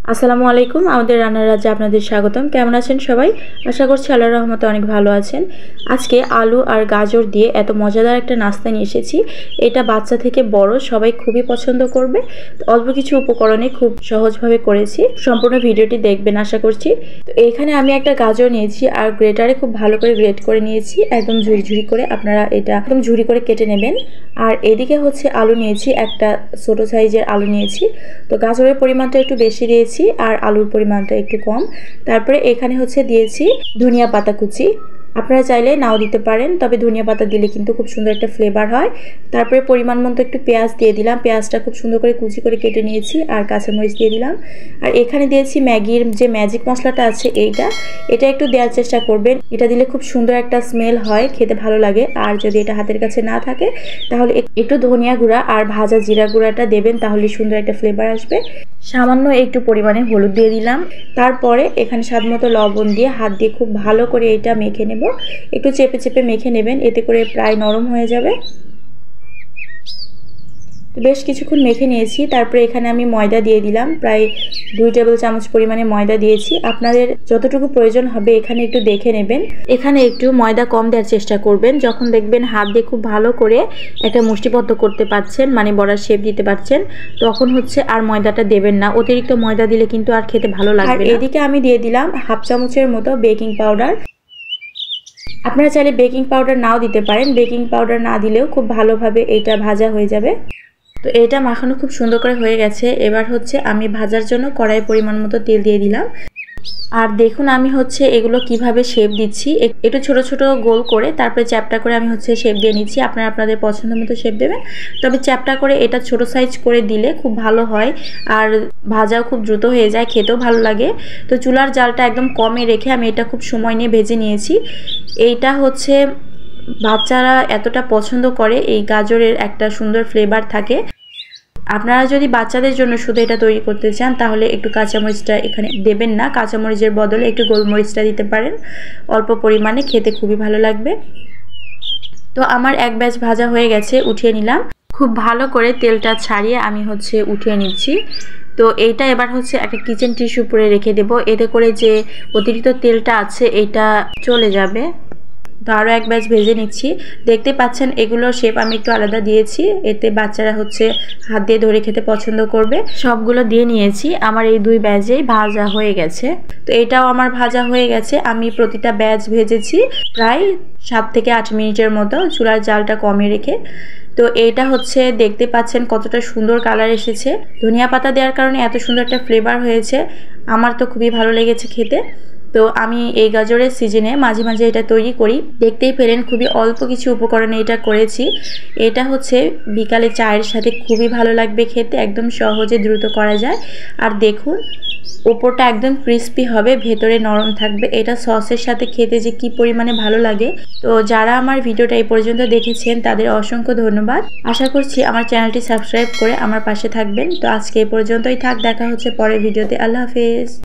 আসসালামু আলাইকুম। আমাদের রান্নার রাজ্যে আপনাদের স্বাগতম। কেমন আছেন সবাই? আশা করছি আল্লাহর রহমতে অনেক ভালো আছেন। আজকে আলু আর গাজর দিয়ে এত মজাদার একটা নাস্তা নিয়ে এসেছি। এটা বাচ্চা থেকে বড় সবাই খুবই পছন্দ করবে। অল্প কিছু উপকরণে খুব সহজভাবে করেছি। সম্পূর্ণ ভিডিওটি দেখবেন আশা করছি। তো এখানে আমি একটা গাজর নিয়েছি আর গ্রেটারে খুব ভালো করে গ্রেট করে নিয়েছি, একদম ঝুরি করে। আপনারা এটা একদম ঝুরি করে কেটে নেবেন। আর এদিকে হচ্ছে আলু নিয়েছি, একটা ছোট সাইজের আলু নিয়েছি। তো গাজরের পরিমাণটা একটু বেশি দিয়েছি আর আলুর পরিমাণটা একটু কম। তারপরে এখানে হচ্ছে দিয়েছি ধনিয়া পাতা কুচি। আপনারা চাইলে নাও দিতে পারেন, তবে ধনিয়া পাতা দিলে কিন্তু খুব সুন্দর একটা ফ্লেভার হয়। তারপরে পরিমাণ মতো একটু পেঁয়াজ দিয়ে দিলাম। পেঁয়াজটা খুব সুন্দর করে কুচি করে কেটে নিয়েছি আর কাঁচামরিচ দিয়ে দিলাম। আর এখানে দিয়েছি ম্যাগির যে ম্যাজিক মশলাটা আছে এটা একটু দেওয়ার চেষ্টা করবেন। এটা দিলে খুব সুন্দর একটা স্মেল হয়, খেতে ভালো লাগে। আর যদি এটা হাতের কাছে না থাকে তাহলে একটু ধনিয়া গুঁড়া আর ভাজা জিরা গুঁড়াটা দেবেন, তাহলে সুন্দর একটা ফ্লেভার আসবে। সামান্য একটু পরিমাণে হলুদ দিয়ে দিলাম। তারপরে এখানে স্বাদমতো লবণ দিয়ে হাত দিয়ে খুব ভালো করে এটা মেখে নেব। একটু চেপে চেপে মেখে নেবেন, এতে করে প্রায় নরম হয়ে যাবে। বেশ কিছুক্ষণ মেখে নিয়েছি। তারপরে এখানে আমি ময়দা দিয়ে দিলাম, প্রায় 2 টেবিল চামচ পরিমাণে ময়দা দিয়েছি। আপনাদের যতটুকু প্রয়োজন হবে এখানে একটু দেখে নেবেন। এখানে একটু ময়দা কম দেওয়ার চেষ্টা করবেন। যখন দেখবেন হাত দিয়ে খুব ভালো করে একটা মুষ্টিবদ্ধ করতে পারছেন, মানে বড়ার শেপ দিতে পারছেন, তখন হচ্ছে আর ময়দাটা দেবেন না। অতিরিক্ত ময়দা দিলে কিন্তু আর খেতে ভালো লাগবে না। এদিকে আমি দিয়ে দিলাম 1/2 চামচের মতো বেকিং পাউডার। আপনারা চাইলে বেকিং পাউডার নাও দিতে পারেন। বেকিং পাউডার না দিলেও খুব ভালোভাবে এটা ভাজা হয়ে যাবে। তো এটা মাখানো খুব সুন্দর করে হয়ে গেছে। এবার হচ্ছে আমি ভাজার জন্য কড়াই পরিমাণ মতো তেল দিয়ে দিলাম। আর দেখুন আমি হচ্ছে এগুলো কিভাবে শেপ দিচ্ছি। একটু ছোট ছোট গোল করে তারপরে চ্যাপটা করে আমি হচ্ছে শেপ দিয়ে নিচ্ছি। আপনারা আপনাদের পছন্দ মতো শেপ দেবেন, তবে চ্যাপটা করে এটা ছোট সাইজ করে দিলে খুব ভালো হয় আর ভাজাও খুব দ্রুত হয়ে যায়, খেতেও ভালো লাগে। তো চুলার জালটা একদম কমে রেখে আমি এটা খুব সময় নিয়ে ভেজে নিয়েছি। এইটা হচ্ছে বাচ্চারা এতটা পছন্দ করে, এই গাজরের একটা সুন্দর ফ্লেভার থাকে। আপনারা যদি বাচ্চাদের জন্য শুধু এটা তৈরি করতে চান তাহলে একটু কাঁচামরিচটা এখানে দেবেন না, কাঁচামরিচের বদলে একটু গোলমরিচটা দিতে পারেন অল্প পরিমাণে, খেতে খুবই ভালো লাগবে। তো আমার এক ব্যাচ ভাজা হয়ে গেছে, উঠিয়ে নিলাম। খুব ভালো করে তেলটা ছাড়িয়ে আমি হচ্ছে উঠিয়ে নিচ্ছি। তো এইটা এবার হচ্ছে একটা কিচেন টিস্যু উপরে রেখে দেব, এতে করে যে অতিরিক্ত তেলটা আছে এটা চলে যাবে। তো আরও এক ব্যাচ ভেজে নিচ্ছি। দেখতে পাচ্ছেন এগুলোর শেপ আমি একটু আলাদা দিয়েছি, এতে বাচ্চারা হচ্ছে হাত দিয়ে ধরে খেতে পছন্দ করবে। সবগুলো দিয়ে নিয়েছি, আমার এই 2 ব্যাচেই ভাজা হয়ে গেছে। তো এটাও আমার ভাজা হয়ে গেছে। আমি প্রতিটা ব্যাচ ভেজেছি প্রায় 7 থেকে 8 মিনিটের মতো, চুলার জালটা কমে রেখে। তো এইটা হচ্ছে দেখতে পাচ্ছেন কতটা সুন্দর কালার এসেছে। ধনিয়া পাতা দেওয়ার কারণে এত সুন্দর একটা ফ্লেভার হয়েছে, আমার তো খুবই ভালো লেগেছে খেতে। তো আমি এই গাজরের সিজনে মাঝে মাঝে এটা তৈরি করি। দেখতেই পেলেন খুবই অল্প কিছু উপকরণে এটা করেছি। এটা হচ্ছে বিকালে চায়ের সাথে খুবই ভালো লাগবে খেতে, একদম সহজে দ্রুত করা যায়। আর দেখুন ওপরটা একদম ক্রিস্পি হবে, ভেতরে নরম থাকবে। এটা সসের সাথে খেতে যে কি পরিমাণে ভালো লাগে। তো যারা আমার ভিডিওটা এই পর্যন্ত দেখেছেন তাদের অসংখ্য ধন্যবাদ। আশা করছি আমার চ্যানেলটি সাবস্ক্রাইব করে আমার পাশে থাকবেন। তো আজকে এই পর্যন্তই থাক, দেখা হচ্ছে পরের ভিডিওতে। আল্লাহ হাফেজ।